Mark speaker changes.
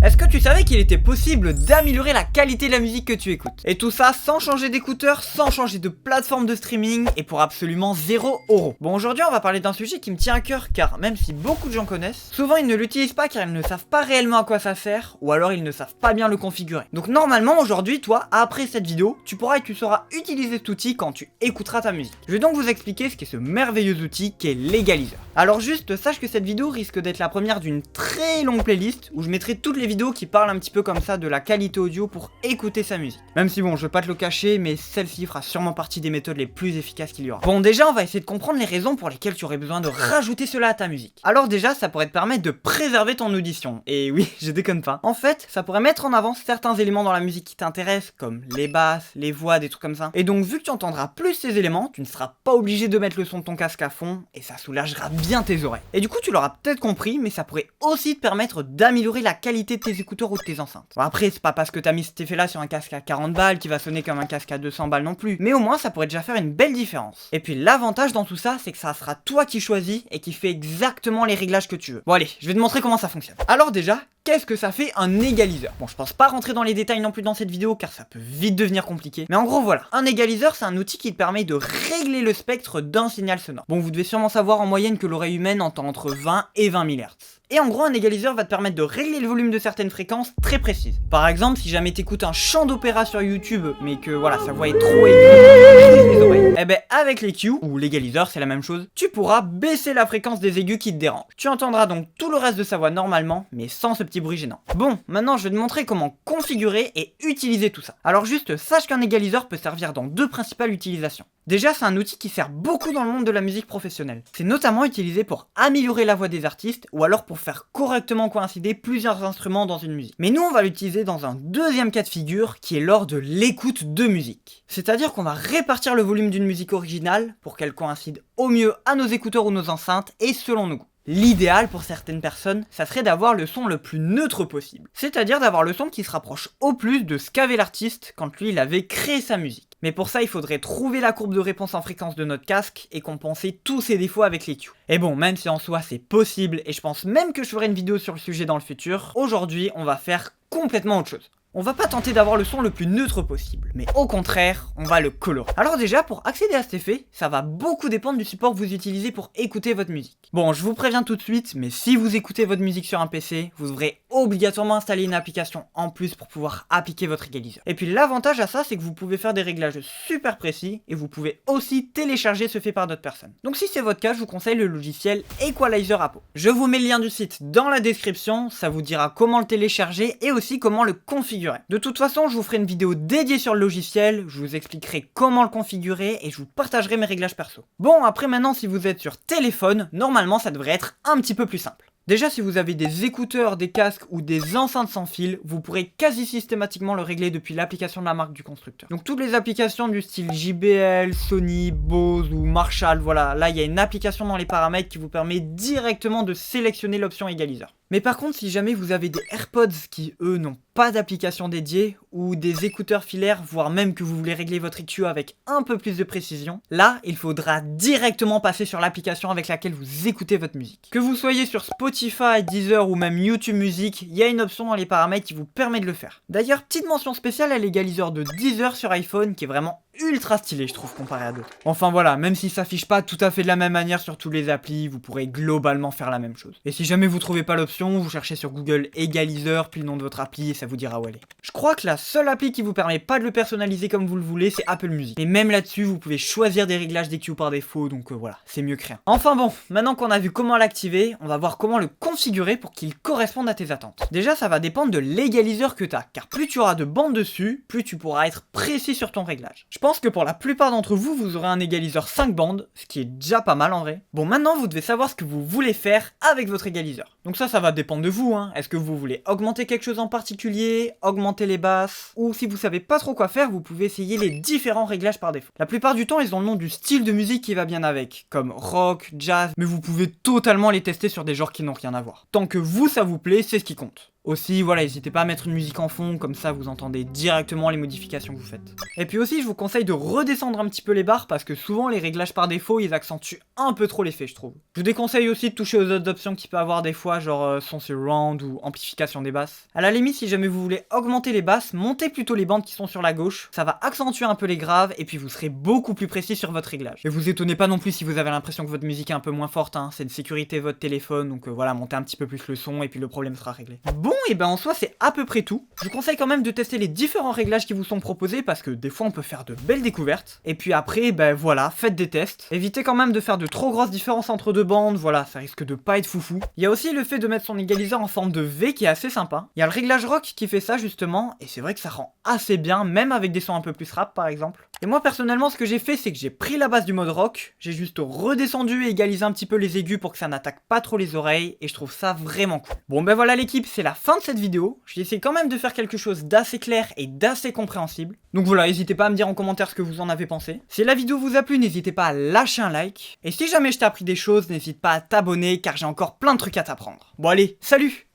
Speaker 1: Est-ce que tu savais qu'il était possible d'améliorer la qualité de la musique que tu écoutes? Et tout ça sans changer d'écouteur, sans changer de plateforme de streaming et pour absolument 0 €. Bon, aujourd'hui on va parler d'un sujet qui me tient à cœur car même si beaucoup de gens connaissent, souvent ils ne l'utilisent pas car ils ne savent pas réellement à quoi ça sert ou alors ils ne savent pas bien le configurer. Donc normalement aujourd'hui toi, après cette vidéo, tu sauras utiliser cet outil quand tu écouteras ta musique. Je vais donc vous expliquer ce qu'est ce merveilleux outil qu'est l'égaliseur. Alors juste sache que cette vidéo risque d'être la première d'une très longue playlist où je mettrai toutes les vidéos qui parlent un petit peu comme ça de la qualité audio pour écouter sa musique. Même si bon, je vais pas te le cacher, mais celle-ci fera sûrement partie des méthodes les plus efficaces qu'il y aura. Bon, déjà, on va essayer de comprendre les raisons pour lesquelles tu aurais besoin de rajouter cela à ta musique. Alors déjà, ça pourrait te permettre de préserver ton audition. Et oui, je déconne pas. En fait, ça pourrait mettre en avant certains éléments dans la musique qui t'intéressent, comme les basses, les voix, des trucs comme ça. Et donc, vu que tu entendras plus ces éléments, tu ne seras pas obligé de mettre le son de ton casque à fond, et ça soulagera bien tes oreilles. Et du coup, tu l'auras peut-être compris, mais ça pourrait aussi te permettre d'améliorer la qualité de tes écouteurs ou de tes enceintes. Bon, après, c'est pas parce que t'as mis cet effet là sur un casque à 40 balles qui va sonner comme un casque à 200 balles non plus, mais au moins ça pourrait déjà faire une belle différence. Et puis l'avantage dans tout ça, c'est que ça sera toi qui choisis et qui fait exactement les réglages que tu veux. Bon allez, je vais te montrer comment ça fonctionne. Alors déjà, qu'est-ce que ça fait un égaliseur? Bon, je pense pas rentrer dans les détails non plus dans cette vidéo car ça peut vite devenir compliqué. Mais en gros voilà, un égaliseur c'est un outil qui te permet de régler le spectre d'un signal sonore. Bon, vous devez sûrement savoir en moyenne que l'oreille humaine entend entre 20 et 20 000 Hz. Et en gros, un égaliseur va te permettre de régler le volume de certaines fréquences très précises. Par exemple, si jamais t'écoutes un chant d'opéra sur YouTube, mais que voilà, sa voix est trop aiguë, les oreilles, et ben avec l'EQ, ou l'égaliseur, c'est la même chose, tu pourras baisser la fréquence des aigus qui te dérangent. Tu entendras donc tout le reste de sa voix normalement, mais sans ce petit bruit gênant. Bon, maintenant je vais te montrer comment configurer et utiliser tout ça. Alors juste, sache qu'un égaliseur peut servir dans deux principales utilisations. Déjà, c'est un outil qui sert beaucoup dans le monde de la musique professionnelle. C'est notamment utilisé pour améliorer la voix des artistes ou alors pour faire correctement coïncider plusieurs instruments dans une musique. Mais nous, on va l'utiliser dans un deuxième cas de figure qui est lors de l'écoute de musique. C'est-à-dire qu'on va répartir le volume d'une musique originale pour qu'elle coïncide au mieux à nos écouteurs ou nos enceintes et selon nos goûts. L'idéal pour certaines personnes, ça serait d'avoir le son le plus neutre possible. C'est-à-dire d'avoir le son qui se rapproche au plus de ce qu'avait l'artiste quand lui il avait créé sa musique. Mais pour ça, il faudrait trouver la courbe de réponse en fréquence de notre casque et compenser tous ses défauts avec l'EQ. Et bon, même si en soi c'est possible, et je pense même que je ferai une vidéo sur le sujet dans le futur, aujourd'hui on va faire complètement autre chose. On va pas tenter d'avoir le son le plus neutre possible, mais au contraire, on va le colorer. Alors déjà, pour accéder à cet effet, ça va beaucoup dépendre du support que vous utilisez pour écouter votre musique. Bon, je vous préviens tout de suite, mais si vous écoutez votre musique sur un PC, vous devrez obligatoirement installer une application en plus pour pouvoir appliquer votre égaliseur. Et puis l'avantage à ça, c'est que vous pouvez faire des réglages super précis, et vous pouvez aussi télécharger ce fait par d'autres personnes. Donc si c'est votre cas, je vous conseille le logiciel Equalizer Apo. Je vous mets le lien du site dans la description, ça vous dira comment le télécharger et aussi comment le configurer. De toute façon, je vous ferai une vidéo dédiée sur le logiciel, je vous expliquerai comment le configurer et je vous partagerai mes réglages perso. Bon, après maintenant, si vous êtes sur téléphone, normalement ça devrait être un petit peu plus simple. Déjà, si vous avez des écouteurs, des casques ou des enceintes sans fil, vous pourrez quasi systématiquement le régler depuis l'application de la marque du constructeur. Donc toutes les applications du style JBL, Sony, Bose ou Marshall, voilà, là il y a une application dans les paramètres qui vous permet directement de sélectionner l'option égaliseur. Mais par contre, si jamais vous avez des AirPods qui, eux, n'ont pas d'application dédiée, ou des écouteurs filaires, voire même que vous voulez régler votre EQ avec un peu plus de précision, là, il faudra directement passer sur l'application avec laquelle vous écoutez votre musique. Que vous soyez sur Spotify, Deezer ou même YouTube Music, il y a une option dans les paramètres qui vous permet de le faire. D'ailleurs, petite mention spéciale à l'égaliseur de Deezer sur iPhone, qui est vraiment ultra stylé, je trouve, comparé à d'autres. Enfin voilà, même s'il s'affiche pas tout à fait de la même manière sur tous les applis, vous pourrez globalement faire la même chose. Et si jamais vous trouvez pas l'option, vous cherchez sur Google égaliseur, puis le nom de votre appli, et ça vous dira où elle est. Je crois que la seule appli qui vous permet pas de le personnaliser comme vous le voulez, c'est Apple Music. Et même là-dessus, vous pouvez choisir des réglages d'EQ par défaut, donc voilà, c'est mieux que rien. Enfin bon, maintenant qu'on a vu comment l'activer, on va voir comment le configurer pour qu'il corresponde à tes attentes. Déjà, ça va dépendre de l'égaliseur que t'as, car plus tu auras de bandes dessus, plus tu pourras être précis sur ton réglage. Je pense que pour la plupart d'entre vous, vous aurez un égaliseur 5 bandes, ce qui est déjà pas mal en vrai. Bon, maintenant, vous devez savoir ce que vous voulez faire avec votre égaliseur. Donc ça va dépendre de vous, hein. Est-ce que vous voulez augmenter quelque chose en particulier, augmenter les basses, ou si vous savez pas trop quoi faire, vous pouvez essayer les différents réglages par défaut. La plupart du temps, ils ont le nom du style de musique qui va bien avec, comme rock, jazz, mais vous pouvez totalement les tester sur des genres qui n'ont rien à voir. Tant que vous, ça vous plaît, c'est ce qui compte. Aussi, voilà, n'hésitez pas à mettre une musique en fond, comme ça vous entendez directement les modifications que vous faites. Et puis aussi, je vous conseille de redescendre un petit peu les barres, parce que souvent les réglages par défaut, ils accentuent un peu trop l'effet, je trouve. Je vous déconseille aussi de toucher aux autres options qu'il peut avoir des fois, vois, genre son surround ou amplification des basses. À la limite, si jamais vous voulez augmenter les basses, montez plutôt les bandes qui sont sur la gauche, ça va accentuer un peu les graves et puis vous serez beaucoup plus précis sur votre réglage. Et vous étonnez pas non plus si vous avez l'impression que votre musique est un peu moins forte, hein. C'est de sécurité votre téléphone, donc voilà, montez un petit peu plus le son et puis le problème sera réglé. Bon, et ben en soi c'est à peu près tout. Je vous conseille quand même de tester les différents réglages qui vous sont proposés parce que des fois on peut faire de belles découvertes. Et puis après, ben voilà, faites des tests. Évitez quand même de faire de trop grosses différences entre deux bandes, voilà, ça risque de pas être foufou. Il y a aussi le fait de mettre son égaliseur en forme de V qui est assez sympa. Il y a le réglage rock qui fait ça justement, et c'est vrai que ça rend assez bien, même avec des sons un peu plus rap par exemple. Et moi personnellement ce que j'ai fait c'est que j'ai pris la base du mode rock, j'ai juste redescendu et égalisé un petit peu les aigus pour que ça n'attaque pas trop les oreilles, et je trouve ça vraiment cool. Bon ben voilà l'équipe, c'est la fin de cette vidéo. J'ai essayé quand même de faire quelque chose d'assez clair et d'assez compréhensible. Donc voilà, n'hésitez pas à me dire en commentaire ce que vous en avez pensé. Si la vidéo vous a plu, n'hésitez pas à lâcher un like. Et si jamais je t'ai appris des choses, n'hésite pas à t'abonner car j'ai encore plein de trucs à t'apprendre. Bon allez, salut!